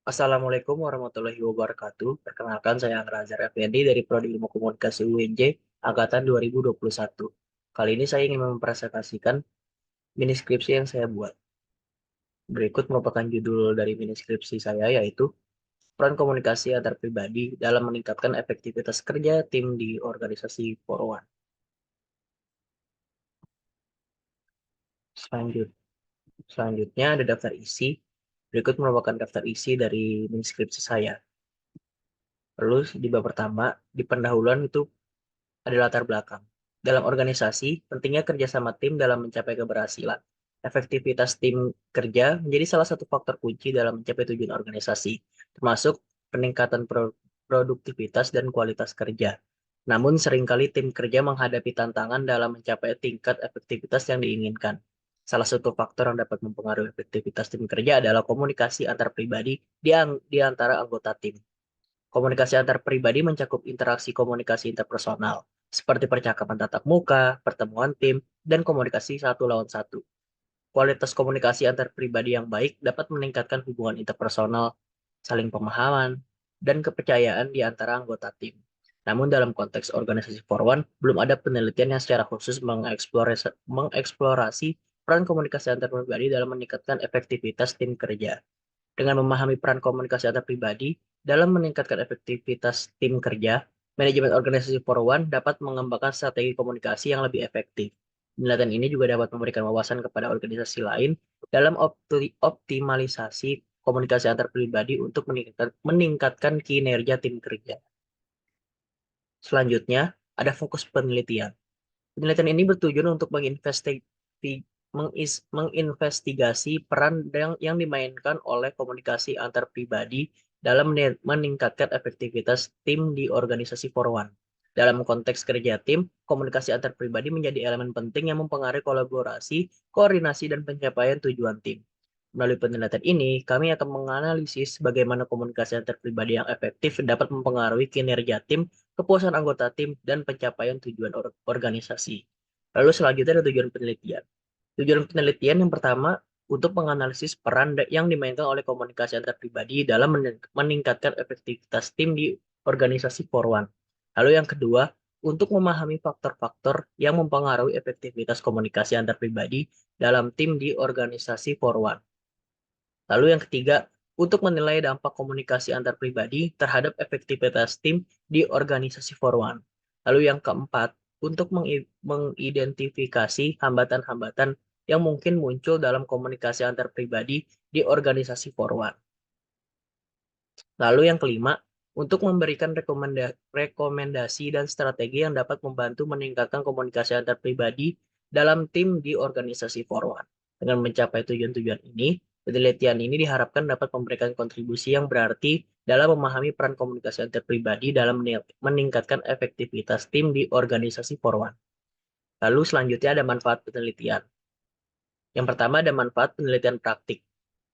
Assalamualaikum warahmatullahi wabarakatuh. Perkenalkan, saya Angga Effendi dari Prodi Ilmu Komunikasi UNJ Angkatan 2021. Kali ini saya ingin mempresentasikan mini skripsi yang saya buat. Berikut merupakan judul dari mini skripsi saya, yaitu Peran Komunikasi Antar Pribadi dalam Meningkatkan Efektivitas Kerja Tim di Organisasi Polwan. Selanjut, Selanjutnya ada daftar isi. Berikut merupakan daftar isi dari mini skripsi saya. Lalu di bab pertama, di pendahuluan itu ada latar belakang. Dalam organisasi, pentingnya kerjasama tim dalam mencapai keberhasilan. Efektivitas tim kerja menjadi salah satu faktor kunci dalam mencapai tujuan organisasi, termasuk peningkatan produktivitas dan kualitas kerja. Namun, seringkali tim kerja menghadapi tantangan dalam mencapai tingkat efektivitas yang diinginkan. Salah satu faktor yang dapat mempengaruhi efektivitas tim kerja adalah komunikasi antar pribadi di antara anggota tim. Komunikasi antar pribadi mencakup interaksi komunikasi interpersonal, seperti percakapan tatap muka, pertemuan tim, dan komunikasi satu lawan satu. Kualitas komunikasi antar pribadi yang baik dapat meningkatkan hubungan interpersonal, saling pemahaman, dan kepercayaan di antara anggota tim. Namun dalam konteks organisasi Forwan, belum ada penelitian yang secara khusus mengeksplorasi peran komunikasi antar pribadi dalam meningkatkan efektivitas tim kerja. Dengan memahami peran komunikasi antar pribadi dalam meningkatkan efektivitas tim kerja, manajemen organisasi One dapat mengembangkan strategi komunikasi yang lebih efektif. Penelitian ini juga dapat memberikan wawasan kepada organisasi lain dalam optimalisasi komunikasi antar pribadi untuk meningkatkan kinerja tim kerja. Selanjutnya, ada fokus penelitian. Penelitian ini bertujuan untuk menginvestigasi peran yang dimainkan oleh komunikasi antar pribadi dalam meningkatkan efektivitas tim di organisasi Forwan. Dalam konteks kerja tim, komunikasi antar pribadi menjadi elemen penting yang mempengaruhi kolaborasi, koordinasi, dan pencapaian tujuan tim. Melalui penelitian ini, kami akan menganalisis bagaimana komunikasi antar pribadi yang efektif dapat mempengaruhi kinerja tim, kepuasan anggota tim, dan pencapaian tujuan organisasi. Lalu selanjutnya ada tujuan penelitian. Tujuan penelitian yang pertama untuk menganalisis peran yang dimainkan oleh komunikasi antar pribadi dalam meningkatkan efektivitas tim di organisasi Forwan. Lalu yang kedua, untuk memahami faktor-faktor yang mempengaruhi efektivitas komunikasi antar pribadi dalam tim di organisasi Forwan. Lalu yang ketiga, untuk menilai dampak komunikasi antar pribadi terhadap efektivitas tim di organisasi Forwan. Lalu yang keempat, untuk mengidentifikasi hambatan-hambatan yang mungkin muncul dalam komunikasi antar pribadi di organisasi Forwan. Lalu yang kelima, untuk memberikan rekomendasi dan strategi yang dapat membantu meningkatkan komunikasi antar pribadi dalam tim di organisasi Forwan. Dengan mencapai tujuan-tujuan ini, penelitian ini diharapkan dapat memberikan kontribusi yang berarti dalam memahami peran komunikasi antar pribadi dalam meningkatkan efektivitas tim di organisasi Forwan. Lalu selanjutnya ada manfaat penelitian. Yang pertama ada manfaat penelitian praktik.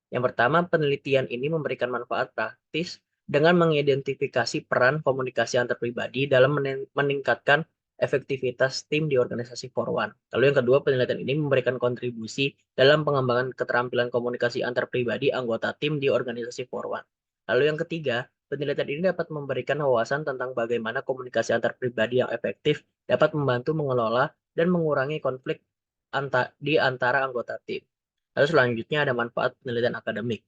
Yang pertama, penelitian ini memberikan manfaat praktis dengan mengidentifikasi peran komunikasi antar pribadi dalam meningkatkan efektivitas tim di organisasi Forwan. Lalu yang kedua, penelitian ini memberikan kontribusi dalam pengembangan keterampilan komunikasi antar pribadi anggota tim di organisasi Forwan. Lalu yang ketiga, penelitian ini dapat memberikan wawasan tentang bagaimana komunikasi antar pribadi yang efektif dapat membantu mengelola dan mengurangi konflik di antara anggota tim. Lalu selanjutnya ada manfaat penelitian akademik.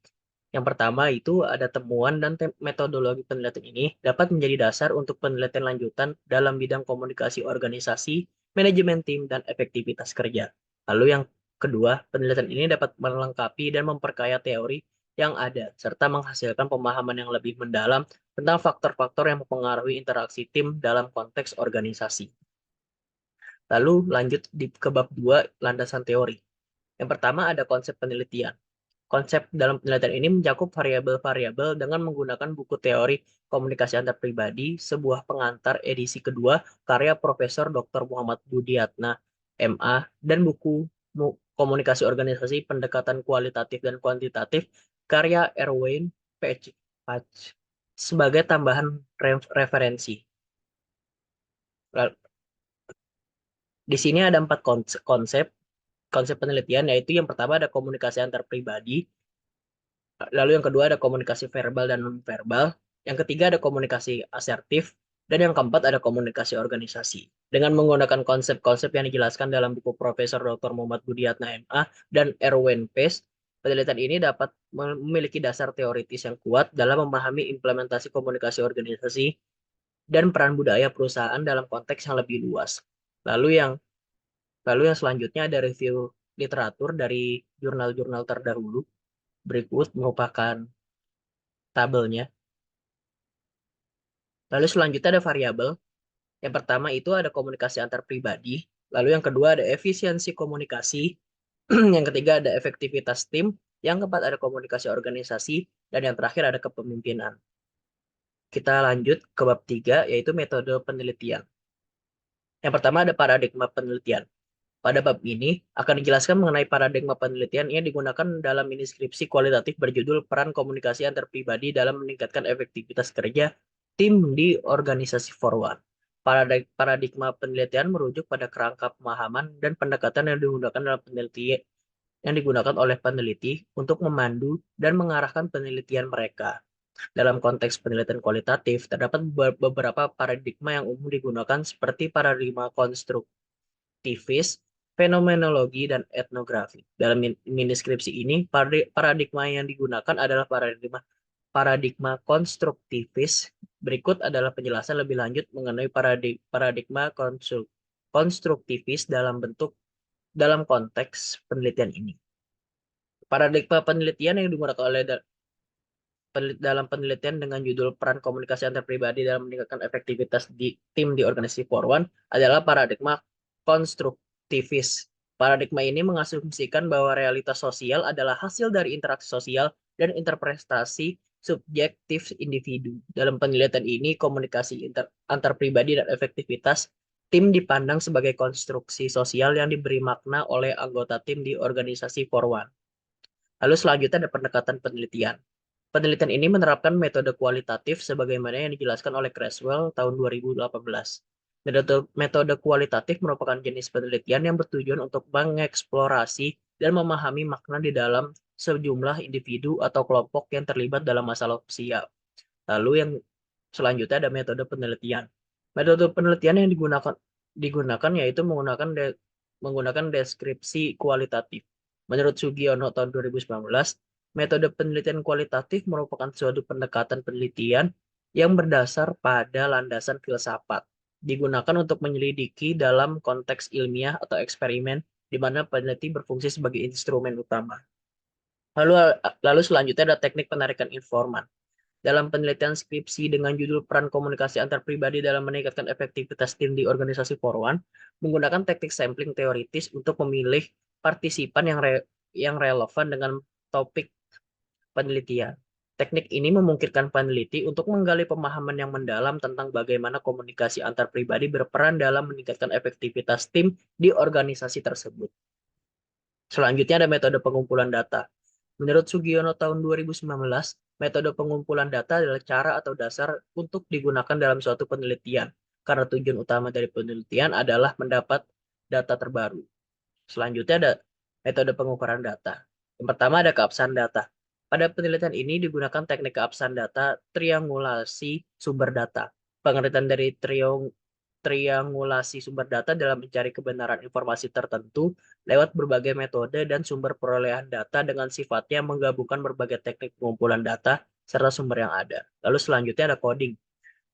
Yang pertama itu ada temuan dan metodologi penelitian ini dapat menjadi dasar untuk penelitian lanjutan dalam bidang komunikasi organisasi, manajemen tim, dan efektivitas kerja. Lalu yang kedua, penelitian ini dapat melengkapi dan memperkaya teori yang ada, serta menghasilkan pemahaman yang lebih mendalam tentang faktor-faktor yang mempengaruhi interaksi tim dalam konteks organisasi. Lalu lanjut ke bab 2, landasan teori. Yang pertama ada konsep penelitian. Konsep dalam penelitian ini mencakup variabel-variabel dengan menggunakan buku teori komunikasi antar pribadi, sebuah pengantar edisi kedua karya Profesor Dr. Muhammad Budiatna, MA, dan buku komunikasi organisasi pendekatan kualitatif dan kuantitatif karya Erwin Page sebagai tambahan referensi. Di sini ada 4 konsep penelitian, yaitu yang pertama ada komunikasi antar pribadi, Lalu yang kedua ada komunikasi verbal dan nonverbal. Yang ketiga ada komunikasi asertif. Dan yang keempat ada komunikasi organisasi. Dengan menggunakan konsep-konsep yang dijelaskan dalam buku Profesor Dr. Muhammad Budiatna MA dan Erwin Pace, penelitian ini dapat memiliki dasar teoritis yang kuat dalam memahami implementasi komunikasi organisasi dan peran budaya perusahaan dalam konteks yang lebih luas. Lalu yang lalu yang selanjutnya ada review literatur dari jurnal-jurnal terdahulu. Berikut merupakan tabelnya. Lalu selanjutnya ada variabel. Yang pertama itu ada komunikasi antar pribadi. Lalu yang kedua ada efisiensi komunikasi. Yang ketiga ada efektivitas tim. Yang keempat ada komunikasi organisasi. Dan yang terakhir ada kepemimpinan. Kita lanjut ke bab 3, yaitu metode penelitian. Yang pertama ada paradigma penelitian. Pada bab ini akan dijelaskan mengenai paradigma penelitian yang digunakan dalam mini skripsi kualitatif berjudul Peran Komunikasi Antar Pribadi dalam Meningkatkan Efektivitas Kerja Tim di Organisasi Forward. Paradigma penelitian merujuk pada kerangka pemahaman dan pendekatan yang digunakan dalam penelitian yang digunakan oleh peneliti untuk memandu dan mengarahkan penelitian mereka. Dalam konteks penelitian kualitatif, terdapat beberapa paradigma yang umum digunakan seperti paradigma konstruktivis, fenomenologi, dan etnografi. Dalam mini skripsi ini, paradigma yang digunakan adalah paradigma konstruktivis. Berikut adalah penjelasan lebih lanjut mengenai paradigma konstruktivis dalam konteks penelitian ini. Paradigma penelitian yang digunakan dalam penelitian dengan judul Peran Komunikasi Antar Pribadi dalam Meningkatkan Efektivitas Tim di Organisasi Forwan adalah paradigma konstruktivis. Paradigma ini mengasumsikan bahwa realitas sosial adalah hasil dari interaksi sosial dan interpretasi subjektif individu. Dalam penelitian ini, komunikasi antar pribadi dan efektivitas tim dipandang sebagai konstruksi sosial yang diberi makna oleh anggota tim di organisasi Forwan. Lalu selanjutnya ada pendekatan penelitian. Penelitian ini menerapkan metode kualitatif sebagaimana yang dijelaskan oleh Creswell tahun 2018. Metode kualitatif merupakan jenis penelitian yang bertujuan untuk mengeksplorasi dan memahami makna di dalam sejumlah individu atau kelompok yang terlibat dalam masalah sosial. Lalu yang selanjutnya ada metode penelitian. Metode penelitian yang digunakan yaitu menggunakan deskripsi kualitatif. Menurut Sugiono tahun 2019, metode penelitian kualitatif merupakan suatu pendekatan penelitian yang berdasar pada landasan filsafat, digunakan untuk menyelidiki dalam konteks ilmiah atau eksperimen di mana peneliti berfungsi sebagai instrumen utama. Lalu selanjutnya ada teknik penarikan informan. Dalam penelitian skripsi dengan judul Peran Komunikasi Antar Pribadi dalam Meningkatkan Efektivitas Tim di Organisasi Forwan, menggunakan teknik sampling teoritis untuk memilih partisipan yang relevan dengan topik penelitian. Teknik ini memungkinkan peneliti untuk menggali pemahaman yang mendalam tentang bagaimana komunikasi antar pribadi berperan dalam meningkatkan efektivitas tim di organisasi tersebut. Selanjutnya ada metode pengumpulan data. Menurut Sugiono tahun 2019, metode pengumpulan data adalah cara atau dasar untuk digunakan dalam suatu penelitian, karena tujuan utama dari penelitian adalah mendapat data terbaru. Selanjutnya ada metode pengukuran data. Yang pertama ada keabsahan data. Pada penelitian ini digunakan teknik keabsahan data triangulasi sumber data. Pengertian dari triangulasi sumber data dalam mencari kebenaran informasi tertentu lewat berbagai metode dan sumber perolehan data dengan sifatnya menggabungkan berbagai teknik pengumpulan data serta sumber yang ada. Lalu selanjutnya ada coding.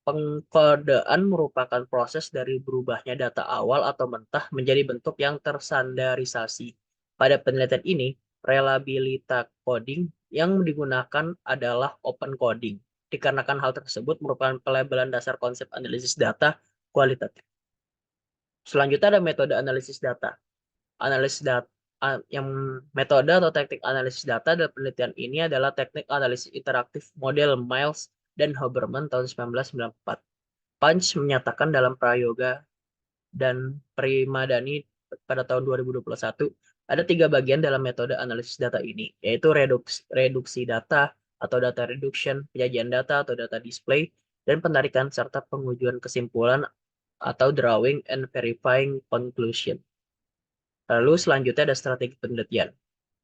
Pengkodean merupakan proses dari berubahnya data awal atau mentah menjadi bentuk yang terstandarisasi. Pada penelitian ini, reliability coding yang digunakan adalah open coding. Dikarenakan hal tersebut merupakan pelabelan dasar konsep analisis data kualitatif. Selanjutnya ada metode analisis data. Analisis data yang metode atau teknik analisis data dalam penelitian ini adalah teknik analisis interaktif model Miles dan Hoberman tahun 1994. Punch menyatakan dalam Prayoga dan Primadani pada tahun 2021 ada 3 bagian dalam metode analisis data ini, yaitu reduksi data atau data reduction, penyajian data atau data display, dan penarikan serta pengujian kesimpulan atau drawing and verifying conclusion. Lalu selanjutnya ada strategi penelitian.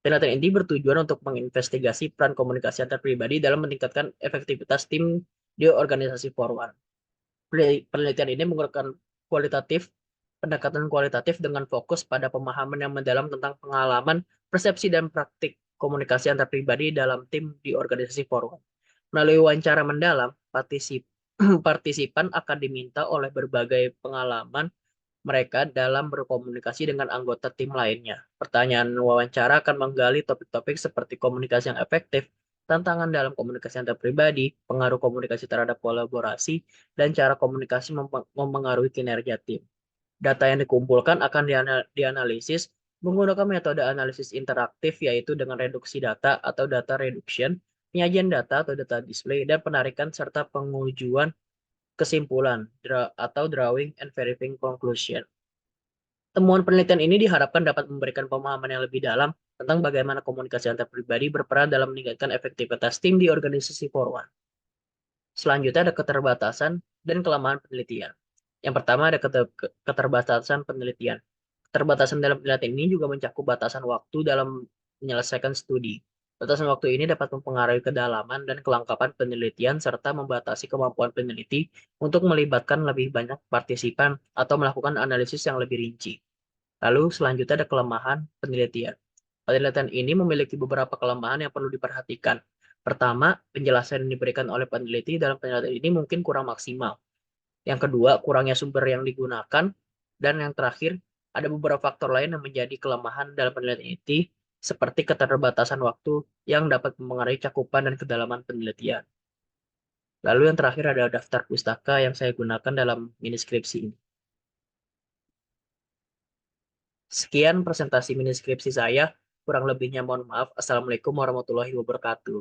Penelitian ini bertujuan untuk menginvestigasi peran komunikasi antar pribadi dalam meningkatkan efektivitas tim di organisasi forward. Penelitian ini menggunakan pendekatan kualitatif dengan fokus pada pemahaman yang mendalam tentang pengalaman, persepsi, dan praktik komunikasi antar pribadi dalam tim di organisasi forward. Melalui wawancara mendalam, partisipan akan diminta oleh berbagai pengalaman mereka dalam berkomunikasi dengan anggota tim lainnya. Pertanyaan wawancara akan menggali topik-topik seperti komunikasi yang efektif, tantangan dalam komunikasi antar pribadi, pengaruh komunikasi terhadap kolaborasi, dan cara komunikasi mempengaruhi kinerja tim. Data yang dikumpulkan akan dianalisis menggunakan metode analisis interaktif, yaitu dengan reduksi data atau data reduction, penyajian data atau data display, dan penarikan serta pengujuan kesimpulan atau drawing and verifying conclusion. Temuan penelitian ini diharapkan dapat memberikan pemahaman yang lebih dalam tentang bagaimana komunikasi antar pribadi berperan dalam meningkatkan efektivitas tim di organisasi forward. Selanjutnya ada keterbatasan dan kelemahan penelitian. Yang pertama ada keterbatasan penelitian. Keterbatasan dalam penelitian ini juga mencakup batasan waktu dalam menyelesaikan studi. Batasan waktu ini dapat mempengaruhi kedalaman dan kelengkapan penelitian serta membatasi kemampuan peneliti untuk melibatkan lebih banyak partisipan atau melakukan analisis yang lebih rinci. Lalu selanjutnya ada kelemahan penelitian. Penelitian ini memiliki beberapa kelemahan yang perlu diperhatikan. Pertama, penjelasan yang diberikan oleh peneliti dalam penelitian ini mungkin kurang maksimal. Yang kedua, kurangnya sumber yang digunakan. Dan yang terakhir, ada beberapa faktor lain yang menjadi kelemahan dalam penelitian ini, seperti keterbatasan waktu yang dapat mempengaruhi cakupan dan kedalaman penelitian. Lalu yang terakhir ada daftar pustaka yang saya gunakan dalam mini skripsi ini. Sekian presentasi mini skripsi saya. Kurang lebihnya mohon maaf. Assalamualaikum warahmatullahi wabarakatuh.